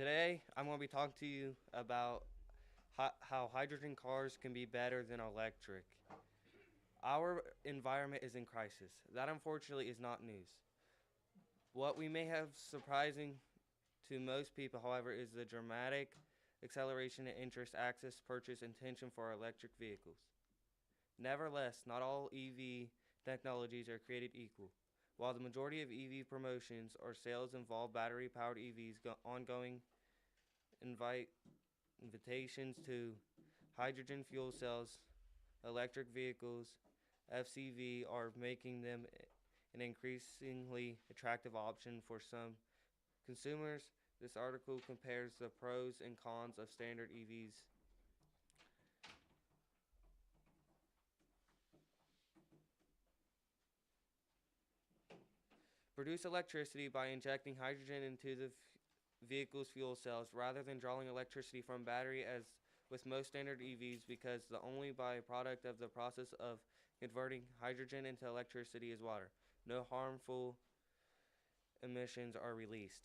Today I'm going to be talking to you about how hydrogen cars can be better than electric. Our environment is in crisis. That unfortunately is not news. What we may have surprising to most people, however, is the dramatic acceleration in interest, access, purchase, and intention for electric vehicles. Nevertheless, not all EV technologies are created equal. While the majority of EV promotions or sales involve battery-powered EVs, ongoing invite invitations to hydrogen fuel cells, electric vehicles, FCV are making them an increasingly attractive option for some consumers. This article compares the pros and cons of standard EVs. Produce electricity by injecting hydrogen into the vehicle's fuel cells rather than drawing electricity from battery as with most standard EVs, because the only byproduct of the process of converting hydrogen into electricity is water. No harmful emissions are released.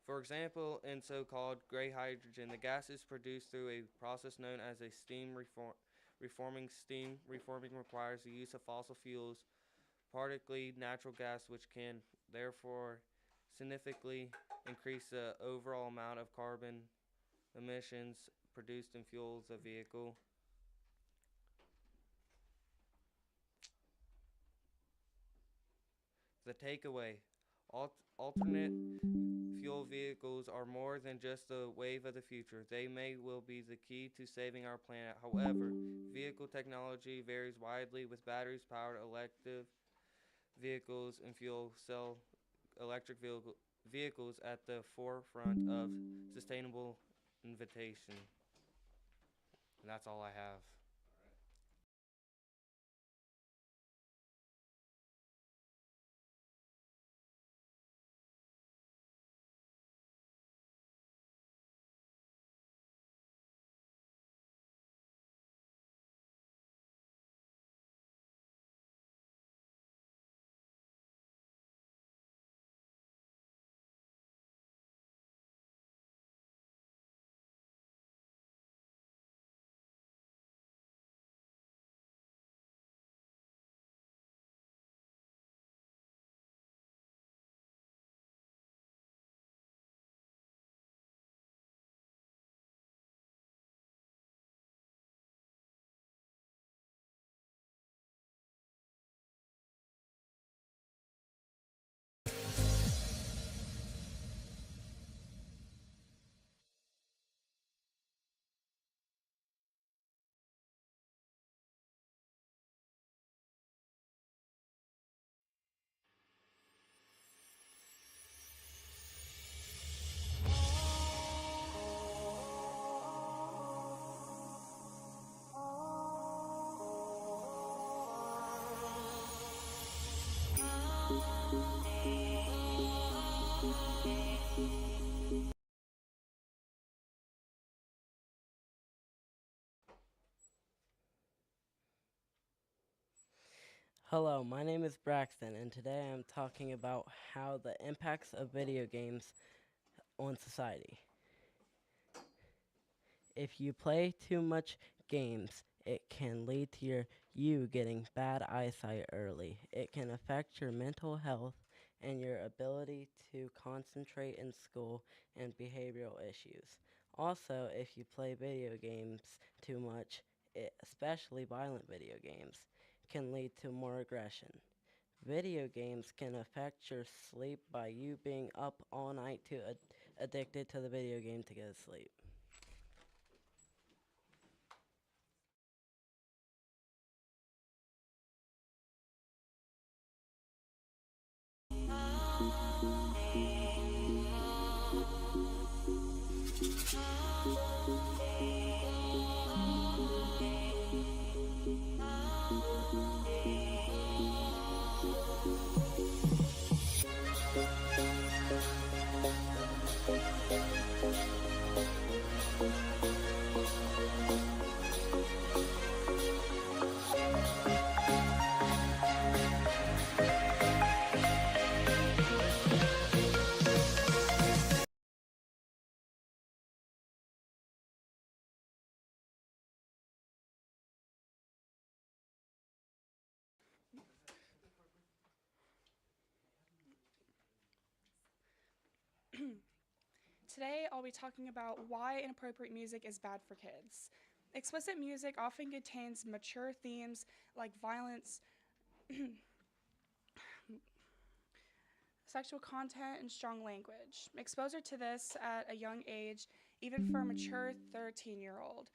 For example, in so-called gray hydrogen, the gas is produced through a process known as a steam reforming. Steam reforming requires the use of fossil fuels, particularly natural gas, which can therefore significantly increase the overall amount of carbon emissions produced and fuels a vehicle. The takeaway: alternate fuel vehicles are more than just the wave of the future. They will be the key to saving our planet. However, vehicle technology varies widely, with batteries powered electric vehicles and fuel cell electric vehicles at the forefront of sustainable innovation. And that's all I have. Hello, my name is Braxton, and today I'm talking about how the impacts of video games on society. If you play too much games, it can lead to you getting bad eyesight early. It can affect your mental health and your ability to concentrate in school and behavioral issues. Also, if you play video games too much, especially violent video games, can lead to more aggression. Video games can affect your sleep by you being up all night too addicted to the video game to go to sleep. Today I'll be talking about why inappropriate music is bad for kids. Explicit music often contains mature themes like violence, sexual content, and strong language. Exposure to this at a young age, even for a mature 13-year-old,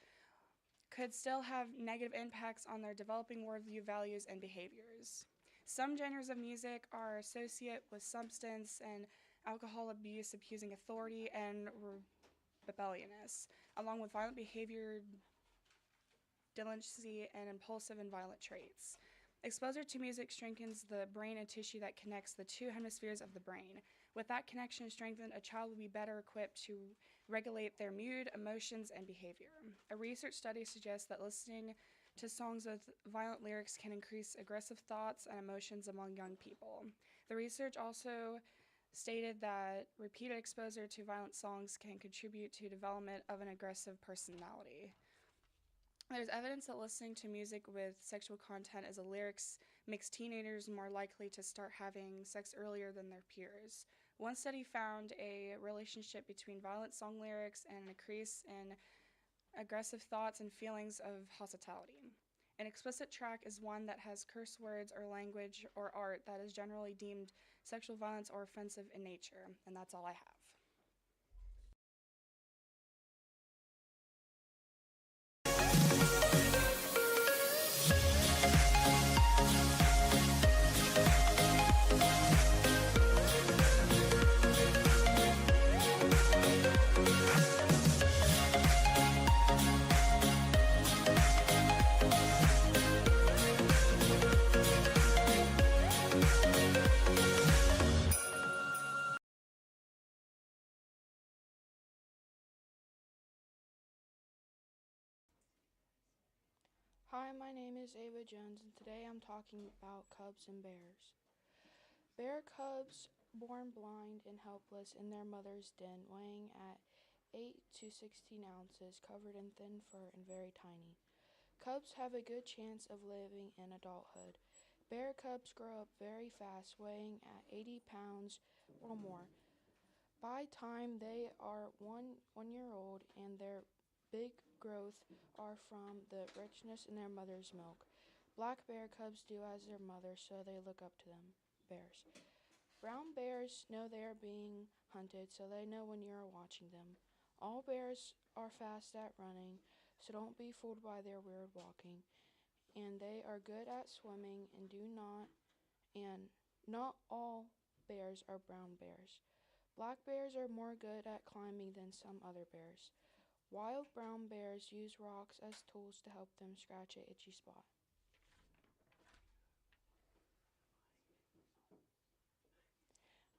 could still have negative impacts on their developing worldview, values, and behaviors. Some genres of music are associated with substance and alcohol abuse, abusing authority, and rebelliousness, along with violent behavior, delinquency, and impulsive and violent traits. Exposure to music strengthens the brain and tissue that connects the two hemispheres of the brain. With that connection strengthened, a child will be better equipped to regulate their mood, emotions, and behavior. A research study suggests that listening to songs with violent lyrics can increase aggressive thoughts and emotions among young people. The research also stated that repeated exposure to violent songs can contribute to development of an aggressive personality. There's evidence that listening to music with sexual content as the lyrics makes teenagers more likely to start having sex earlier than their peers. One study found a relationship between violent song lyrics and an increase in aggressive thoughts and feelings of hostility. An explicit track is one that has curse words or language or art that is generally deemed sexual violence or offensive in nature, and that's all I have. Hi, my name is Ava Jones, and today I'm talking about cubs and bears. Bear cubs born blind and helpless in their mother's den, weighing at 8 to 16 ounces, covered in thin fur and very tiny. Cubs have a good chance of living in adulthood. Bear cubs grow up very fast, weighing at 80 pounds or more. By time they are one year old, and their big growth are from the richness in their mother's milk. Black bear cubs do as their mother, so they look up to them. Bears. Brown bears know they are being hunted, so they know when you are watching them. All bears are fast at running, so don't be fooled by their weird walking. And they are good at swimming and not all bears are brown bears. Black bears are more good at climbing than some other bears. Wild brown bears use rocks as tools to help them scratch an itchy spot.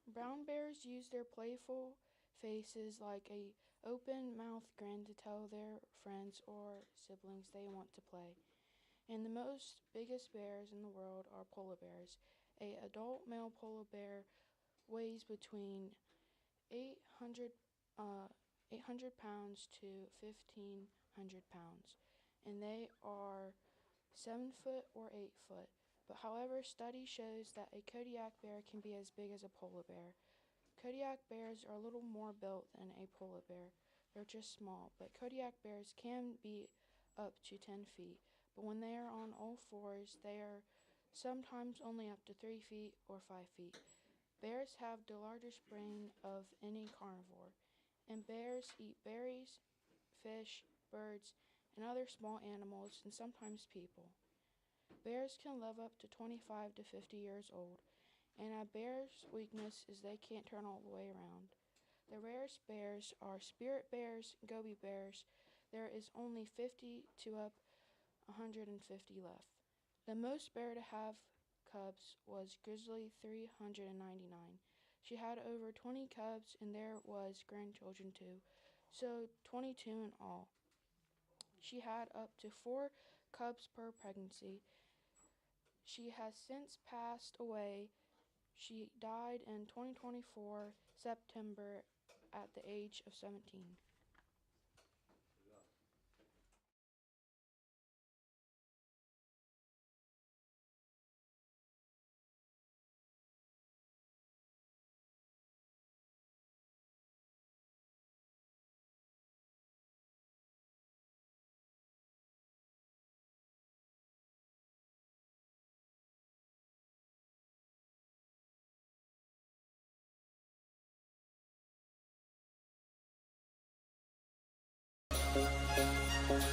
Brown bears use their playful faces like a open-mouthed grin to tell their friends or siblings they want to play. And the most biggest bears in the world are polar bears. A adult male polar bear weighs between 800 800 pounds to 1,500 pounds, and they are 7 foot or 8 foot. But however, study shows that a Kodiak bear can be as big as a polar bear. Kodiak bears are a little more built than a polar bear. They're just small, but Kodiak bears can be up to 10 feet. But when they are on all fours, they are sometimes only up to 3 feet or 5 feet. Bears have the largest brain of any carnivore, and bears eat berries, fish, birds, and other small animals, and sometimes people. Bears can live up to 25 to 50 years old, and a bear's weakness is they can't turn all the way around. The rarest bears are spirit bears, goby bears. There is only 50 to up 150 left. The most bear to have cubs was Grizzly 399. She had over 20 cubs, and there was grandchildren too, so 22 in all. She had up to 4 cubs per pregnancy. She has since passed away. She died in 2024 September at the age of 17. It's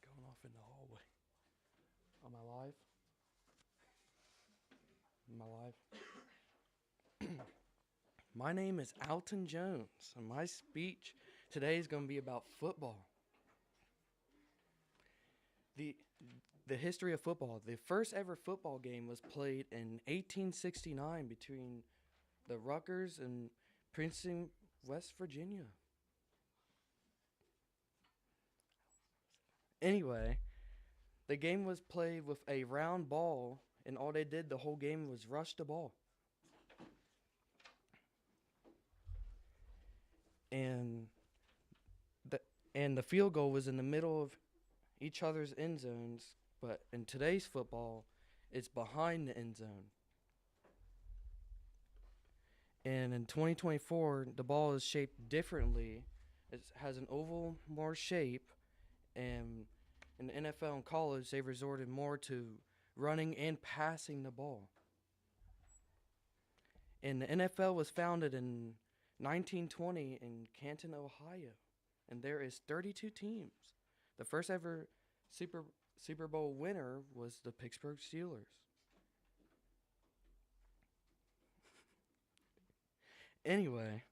going off in the hallway. Am I live? Am I live? My name is Alton Jones, and my speech today is going to be about football. The history of football. The first ever football game was played in 1869 between the Rutgers and Princeton, West Virginia. Anyway, the game was played with a round ball, and all they did the whole game was rush the ball. And the field goal was in the middle of each other's end zones, but in today's football, it's behind the end zone. And in 2024, the ball is shaped differently. It has an oval more shape, and in the NFL and college, they've resorted more to running and passing the ball. And the NFL was founded in 1920 in Canton, Ohio, and there is 32 teams. The first ever Super Bowl winner was the Pittsburgh Steelers. Anyway,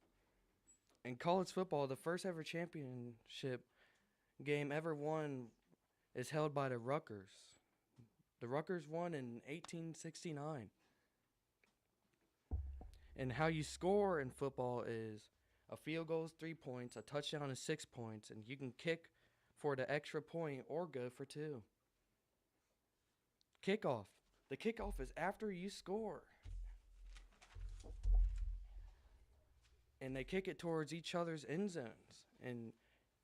in college football, the first ever championship game ever won is held by the Rutgers. The Rutgers won in 1869. And how you score in football is a field goal is 3 points, a touchdown is 6 points, and you can kick for the extra point or go for 2. Kickoff. The kickoff is after you score. And they kick it towards each other's end zones. And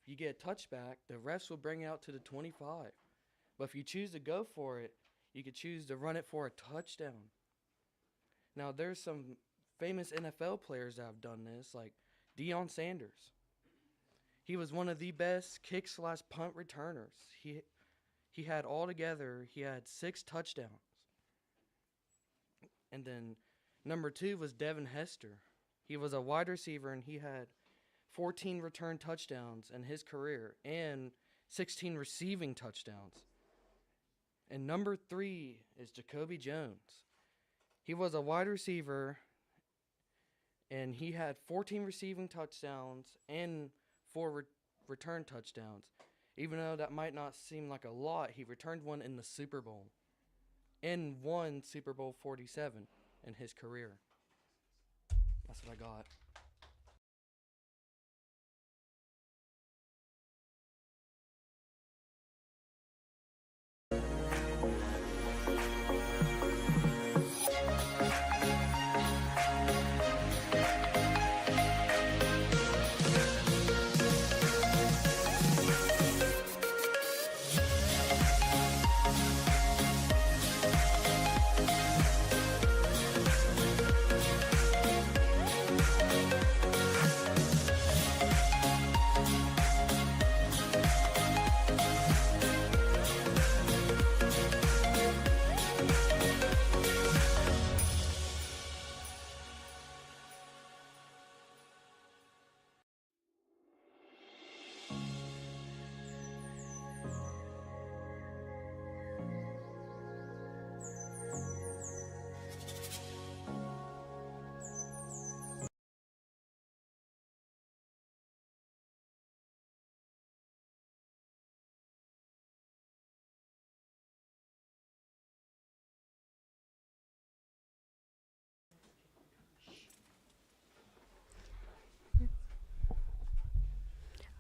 if you get a touchback, the refs will bring it out to the 25. But if you choose to go for it, you could choose to run it for a touchdown. Now, there's some famous NFL players that have done this, like Deion Sanders. He was one of the best kick/punt returners. He had altogether, he had 6 touchdowns. And then number 2 was Devin Hester. He was a wide receiver, and he had 14 return touchdowns in his career and 16 receiving touchdowns. And number 3 is Jacoby Jones. He was a wide receiver, and he had 14 receiving touchdowns and 4 return touchdowns. Even though that might not seem like a lot, he returned one in the Super Bowl and won Super Bowl 47 in his career. That's what I got.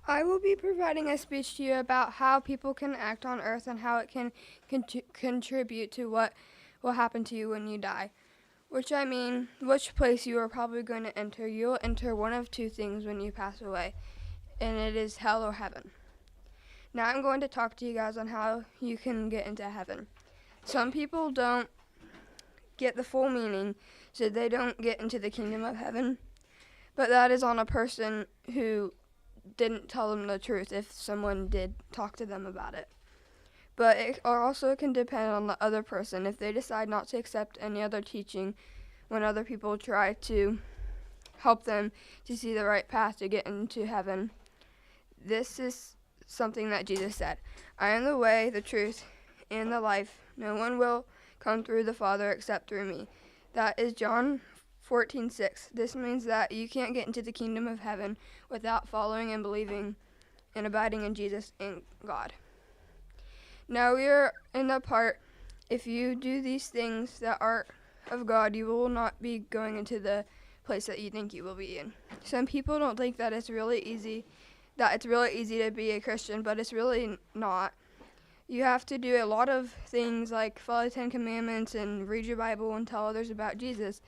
I will be providing a speech to you about how people can act on earth and how it can contribute to what will happen to you when you die. Which place you are probably going to enter. You will enter one of two things when you pass away, and it is hell or heaven. Now I'm going to talk to you guys on how you can get into heaven. Some people don't get the full meaning, so they don't get into the kingdom of heaven. But that is on a person who didn't tell them the truth if someone did talk to them about it. But it also can depend on the other person if they decide not to accept any other teaching when other people try to help them to see the right path to get into heaven. This is something that Jesus said, "I am the way, the truth, and the life. No one will come through the Father except through me." That is John 14:6. This means that you can't get into the kingdom of heaven without following and believing and abiding in Jesus and God. Now we are in the part, if you do these things that are of God, you will not be going into the place that you think you will be in. Some people don't think that it's really easy to be a Christian, but it's really not. You have to do a lot of things like follow the 10 Commandments and read your Bible and tell others about Jesus.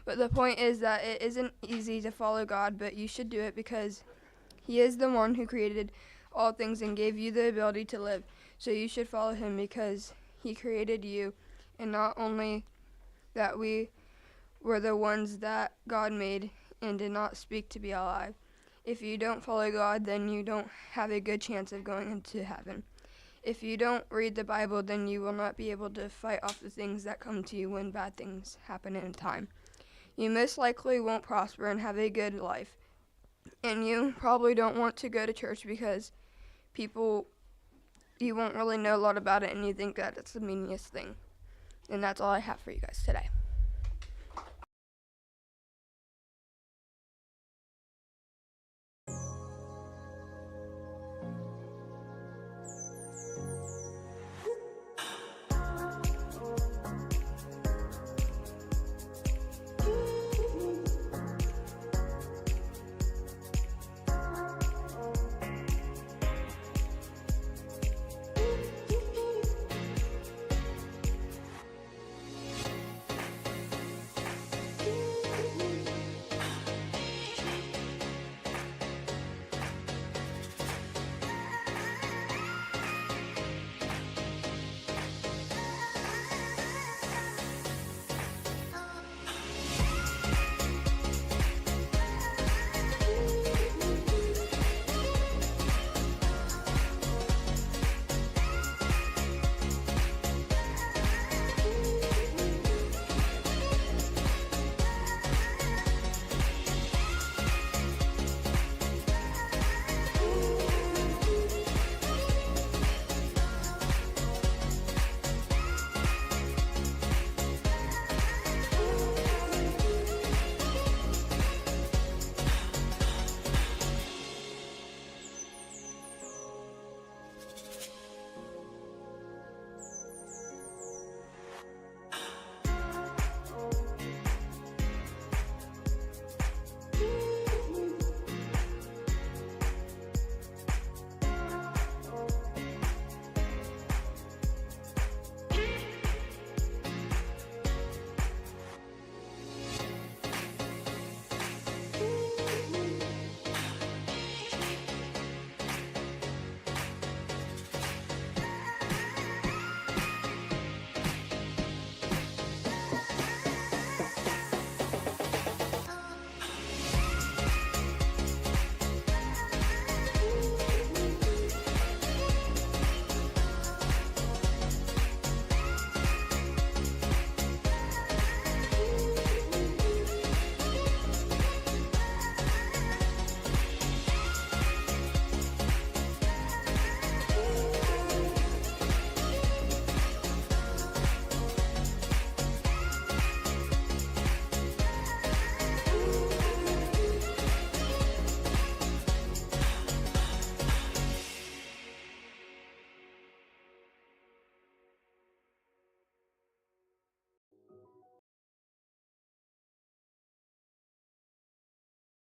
But the point is that it isn't easy to follow God, but you should do it because He is the one who created all things and gave you the ability to live. So you should follow Him because He created you, and not only that we were the ones that God made and did not speak to be alive. If you don't follow God, then you don't have a good chance of going into heaven. If you don't read the Bible, then you will not be able to fight off the things that come to you when bad things happen in time. You most likely won't prosper and have a good life. And you probably don't want to go to church because you won't really know a lot about it and you think that it's the meanest thing. And that's all I have for you guys today.